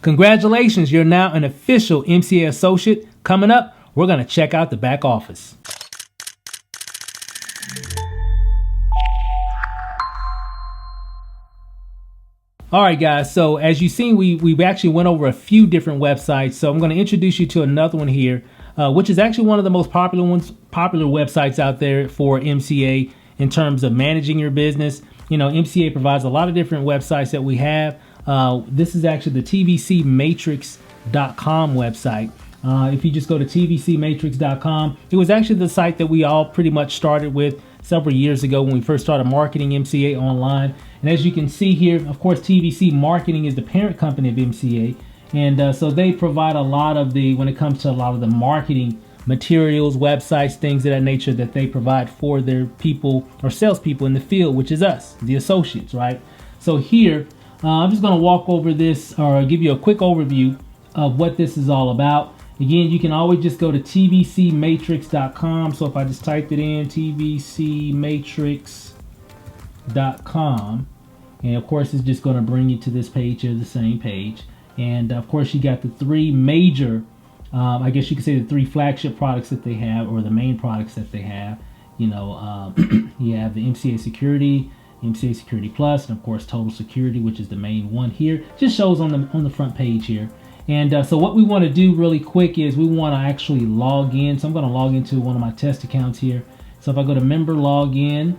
Congratulations, you're now an official MCA associate. Coming up, we're going to check out the back office. All right, guys, so as you've seen, we've actually went over a few different websites. So I'm going to introduce you to another one here, which is actually one of the most popular websites out there for MCA in terms of managing your business. You know, MCA provides a lot of different websites that we have. This is actually the tvcmatrix.com website. If you just go to tvcmatrix.com, it was actually the site that we all pretty much started with several years ago when we first started marketing MCA online. And as you can see here, of course, TVC Marketing is the parent company of MCA. And so they provide a lot of when it comes to a lot of the marketing materials, websites, things of that nature that they provide for their people or salespeople in the field, which is us, the associates, right? So here, I'm just going to walk over this or give you a quick overview of what this is all about. Again, you can always just go to tvcmatrix.com. So if I just typed it in, tvcmatrix.com, and of course it's just going to bring you to this page here, the same page. And of course you got the three major, I guess you could say the three flagship products that they have, or the main products that they have. You know, you have the MCA Security, MCA Security Plus, and of course Total Security, which is the main one here. Just shows on the front page here. And so what we want to do really quick is we want to actually log in. So I'm going to log into one of my test accounts here. So if I go to member login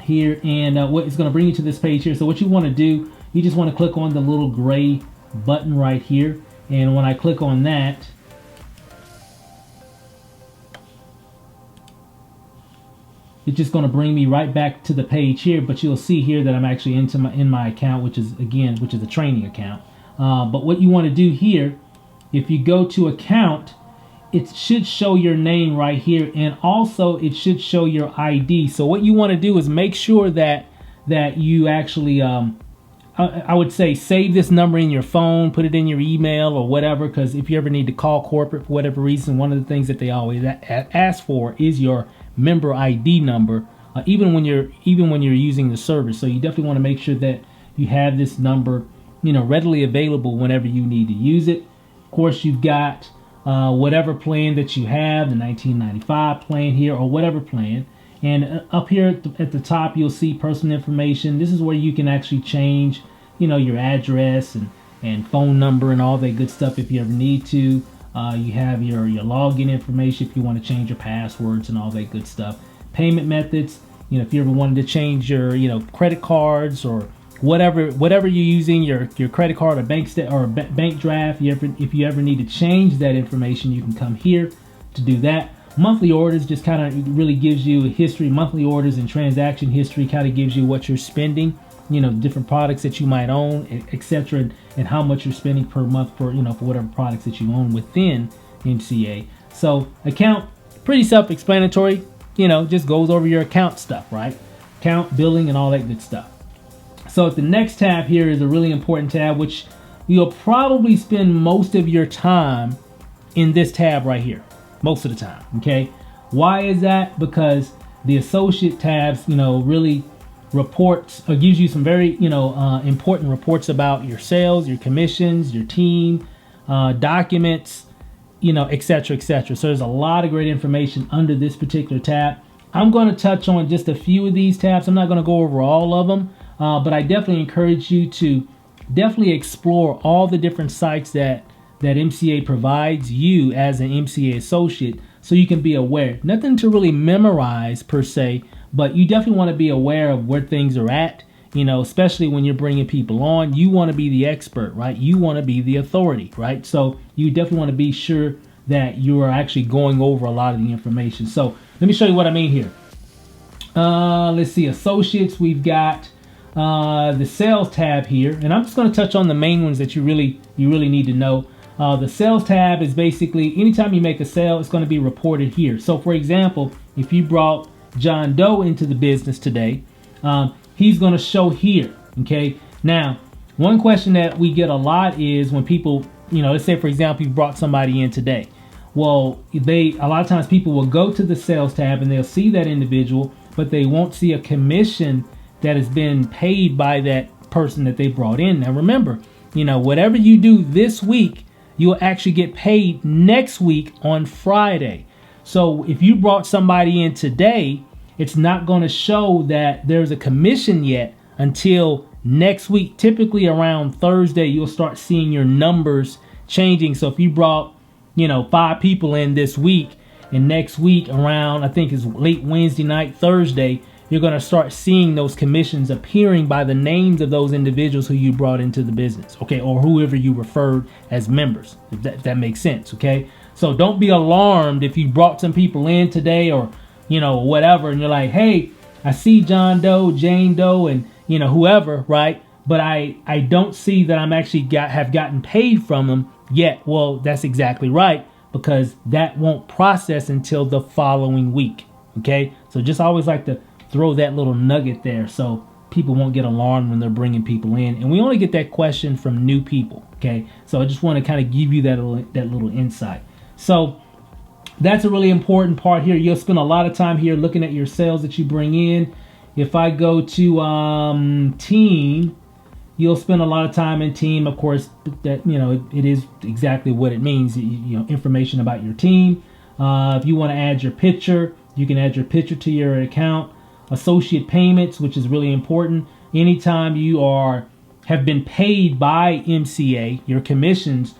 here, and what it's going to bring you to this page here. So what you want to do, you just want to click on the little gray button right here. And when I click on that, it's just going to bring me right back to the page here. But you'll see here that I'm actually in my account, which is a training account. But what you want to do here, if you go to account, it should show your name right here, and also it should show your ID. So what you want to do is make sure that you actually, I would say, save this number in your phone, put it in your email or whatever, because if you ever need to call corporate for whatever reason, one of the things that they always ask for is your member ID number, even when you're using the service. So you definitely want to make sure that you have this number, you know, readily available whenever you need to use it. Of course, you've got whatever plan that you have, the 1995 plan here or whatever plan. And up here at the top, you'll see personal information. This is where you can actually change, you know, your address and phone number and all that good stuff if you ever need to. You have your login information if you want to change your passwords and all that good stuff. Payment methods, you know, if you ever wanted to change your, you know, credit cards or whatever you're using, your credit card or bank draft, if you ever need to change that information, you can come here to do that. Monthly orders just kind of really gives you a history. Monthly orders and transaction history kind of gives you what you're spending, you know, different products that you might own, etc., and how much you're spending per month for, you know, for whatever products that you own within MCA. So account, pretty self-explanatory, you know, just goes over your account stuff, right? Account, billing, and all that good stuff. So the next tab here is a really important tab, which you'll probably spend most of your time in this tab right here, most of the time, okay? Why is that? Because the associate tabs, you know, really reports or gives you some very, you know, important reports about your sales, your commissions, your team, documents, you know, etc., etc. So there's a lot of great information under this particular tab. I'm going to touch on just a few of these tabs. I'm not going to go over all of them. But I definitely encourage you to definitely explore all the different sites that MCA provides you as an MCA associate, so you can be aware. Nothing to really memorize per se, but you definitely want to be aware of where things are at, you know, especially when you're bringing people on. You want to be the expert, right? You want to be the authority, right? So you definitely want to be sure that you are actually going over a lot of the information. So let me show you what I mean here. Let's see, associates, we've got the sales tab here, and I'm just going to touch on the main ones that you really need to know. The sales tab is basically anytime you make a sale, it's going to be reported here. So for example, if you brought John Doe into the business today, he's going to show here. Okay, now one question that we get a lot is when people, you know, let's say for example you brought somebody in today. Well, a lot of times people will go to the sales tab and they'll see that individual, but they won't see a commission that has been paid by that person that they brought in. Now remember, whatever you do this week, you'll actually get paid next week on Friday. So if you brought somebody in today, it's not going to show that there's a commission yet until next week. Typically around Thursday, you'll start seeing your numbers changing. So if you brought, 5 people in this week, and next week around, I think it's late Wednesday night, Thursday, you're going to start seeing those commissions appearing by the names of those individuals who you brought into the business, okay, or whoever you referred as members, if that makes sense, okay? So don't be alarmed if you brought some people in today or, whatever, and you're like, hey, I see John Doe, Jane Doe, and, whoever, right? But I don't see that I'm actually have gotten paid from them yet. Well, that's exactly right, because that won't process until the following week, okay? So just always like to throw that little nugget there so people won't get alarmed when they're bringing people in. And we only get that question from new people, okay? So I just want to kind of give you that little insight. So that's a really important part here. You'll spend a lot of time here looking at your sales that you bring in. If I go to team, you'll spend a lot of time in team. Of course, that it is exactly what it means. Information about your team. If you want to add your picture, you can add your picture to your account. Associate payments, which is really important. Anytime you have been paid by MCA, your commissions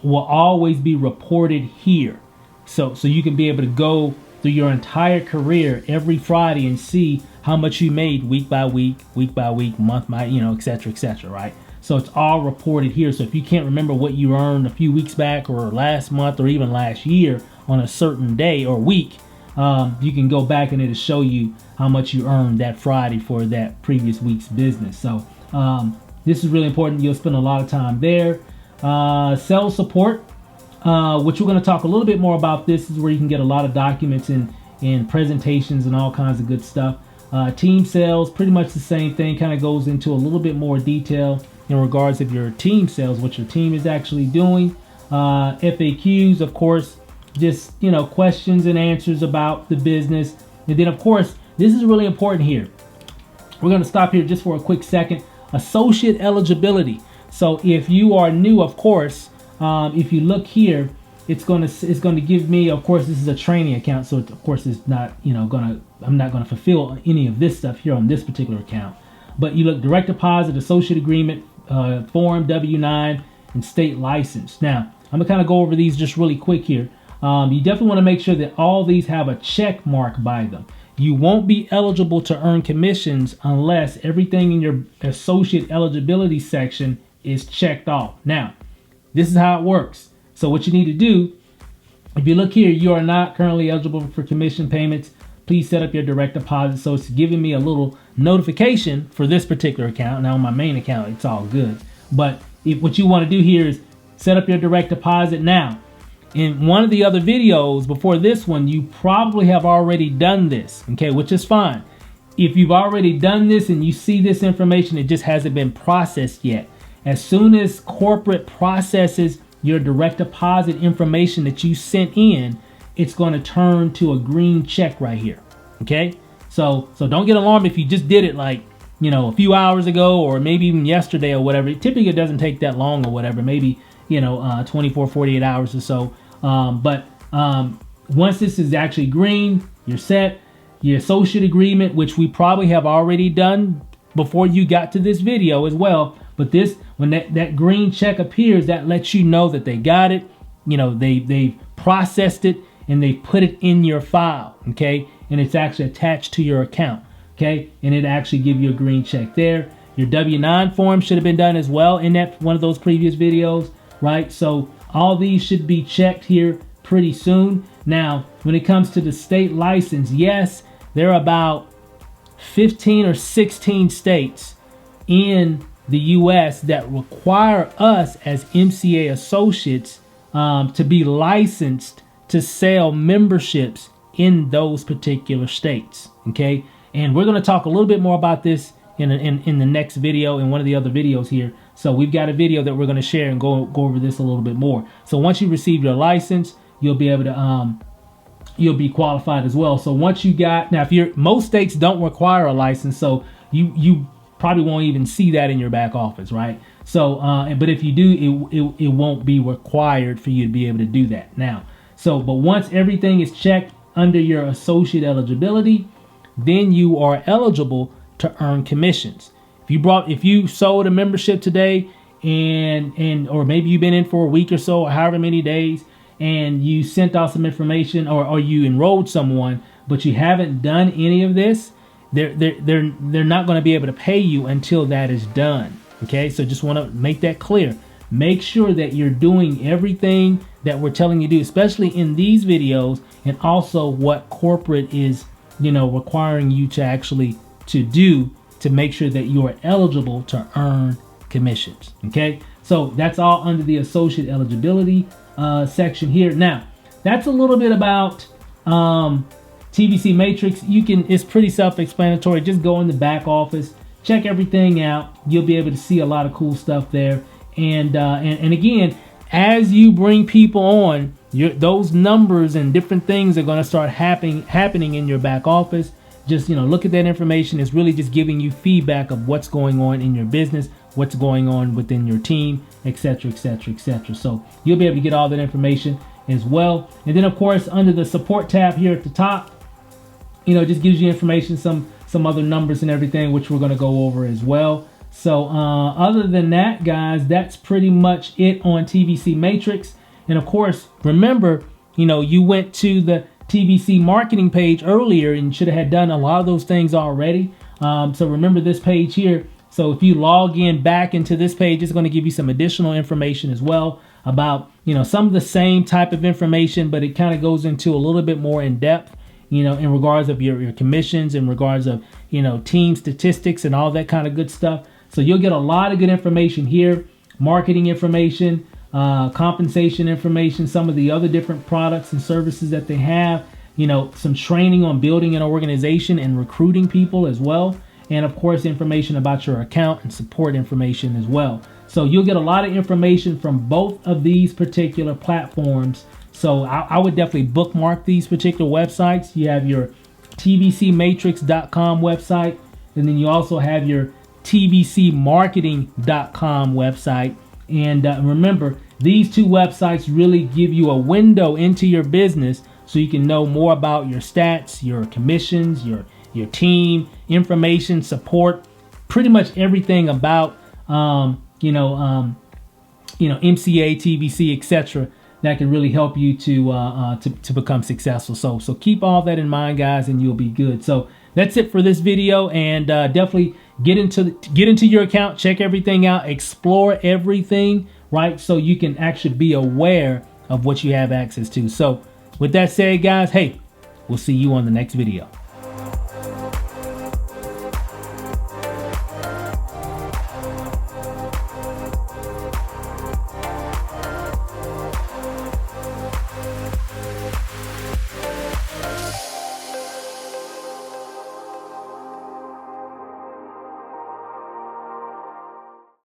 will always be reported here. So you can be able to go through your entire career every Friday and see how much you made week by week, month by, et cetera, right? So it's all reported here. So if you can't remember what you earned a few weeks back or last month or even last year on a certain day or week, you can go back and it'll show you how much you earned that Friday for that previous week's business. So this is really important. You'll spend a lot of time there. Sales support, which we're going to talk a little bit more about. This is where you can get a lot of documents and presentations and all kinds of good stuff. Team sales, pretty much the same thing, kind of goes into a little bit more detail in regards of your team sales, what your team is actually doing. FAQs, of course, just, questions and answers about the business. And then, of course, this is really important here. We're going to stop here just for a quick second. Associate eligibility. So if you are new, of course, if you look here, it's going to give me, of course, this is a training account. So of course it's not, I'm not going to fulfill any of this stuff here on this particular account. But you look direct deposit, associate agreement, form W-9, and state license. Now, I'm going to kind of go over these just really quick here. You definitely want to make sure that all these have a check mark by them. You won't be eligible to earn commissions unless everything in your associate eligibility section is checked off. Now, this is how it works. So what you need to do, if you look here, you are not currently eligible for commission payments. Please set up your direct deposit. So it's giving me a little notification for this particular account. Now on my main account, it's all good. But what you want to do here is set up your direct deposit. Now, in one of the other videos before this one, you probably have already done this, okay, which is fine. If you've already done this and you see this information, it just hasn't been processed yet. As soon as corporate processes your direct deposit information that you sent in, it's going to turn to a green check right here, okay? So don't get alarmed if you just did it like, a few hours ago or maybe even yesterday or whatever. Typically, it doesn't take that long or whatever, maybe 24, 48 hours or so. But once this is actually green, you're set. Your associate agreement, which we probably have already done before you got to this video as well. But this, when that green check appears, that lets you know that they got it. They've processed it and they put it in your file, okay? And it's actually attached to your account, okay? And it actually give you a green check there. Your W-9 form should have been done as well in that one of those previous videos, right? So all these should be checked here pretty soon. Now, when it comes to the state license, yes, there are about 15 or 16 states in the U.S. that require us as MCA associates to be licensed to sell memberships in those particular states, okay? And we're going to talk a little bit more about this in the next video, in one of the other videos here. So we've got a video that we're going to share and go over this a little bit more. So once you receive your license, you'll be able to you'll be qualified as well. So once you got, now most states don't require a license, so you probably won't even see that in your back office, right? So, but if you do, it won't be required for you to be able to do that now. So, but once everything is checked under your associate eligibility, then you are eligible to earn commissions. If you sold a membership today, or maybe you've been in for a week or so, or however many days, and you sent out some information, or you enrolled someone, but you haven't done any of this, they're not going to be able to pay you until that is done. Okay, so just want to make that clear. Make sure that you're doing everything that we're telling you to do, especially in these videos, and also what corporate is, requiring you to actually to do to make sure that you are eligible to earn commissions. Okay, so that's all under the associate eligibility section here. Now, that's a little bit about TBC Matrix. It's pretty self-explanatory. Just go in the back office, check everything out. You'll be able to see a lot of cool stuff there. And again, as you bring people on, those numbers and different things are going to start happening in your back office. Just look at that information. It's really just giving you feedback of what's going on in your business, what's going on within your team, etc., etc., etc. So you'll be able to get all that information as well. And then, of course, under the support tab here at the top, just gives you information, some other numbers and everything, which we're going to go over as well. So other than that, guys, that's pretty much it on TBC Matrix. And of course, remember, you went to the TBC marketing page earlier and should have done a lot of those things already. So remember this page here. So if you log in back into this page, it's going to give you some additional information as well about, some of the same type of information, but it kind of goes into a little bit more in depth, in regards of your commissions, in regards of, team statistics and all that kind of good stuff. So you'll get a lot of good information here, marketing information, compensation information, some of the other different products and services that they have, some training on building an organization and recruiting people as well. And of course, information about your account and support information as well. So you'll get a lot of information from both of these particular platforms. So I would definitely bookmark these particular websites. You have your tbcmatrix.com website, and then you also have your tbcmarketing.com website. And remember, these two websites really give you a window into your business so you can know more about your stats, your commissions, your team, information, support, pretty much everything about, MCA, TBC, etc. that can really help you to become successful. So keep all that in mind, guys, and you'll be good. So that's it for this video, and definitely get into your account, check everything out, explore everything, right? So you can actually be aware of what you have access to. So with that said, guys, hey, we'll see you on the next video.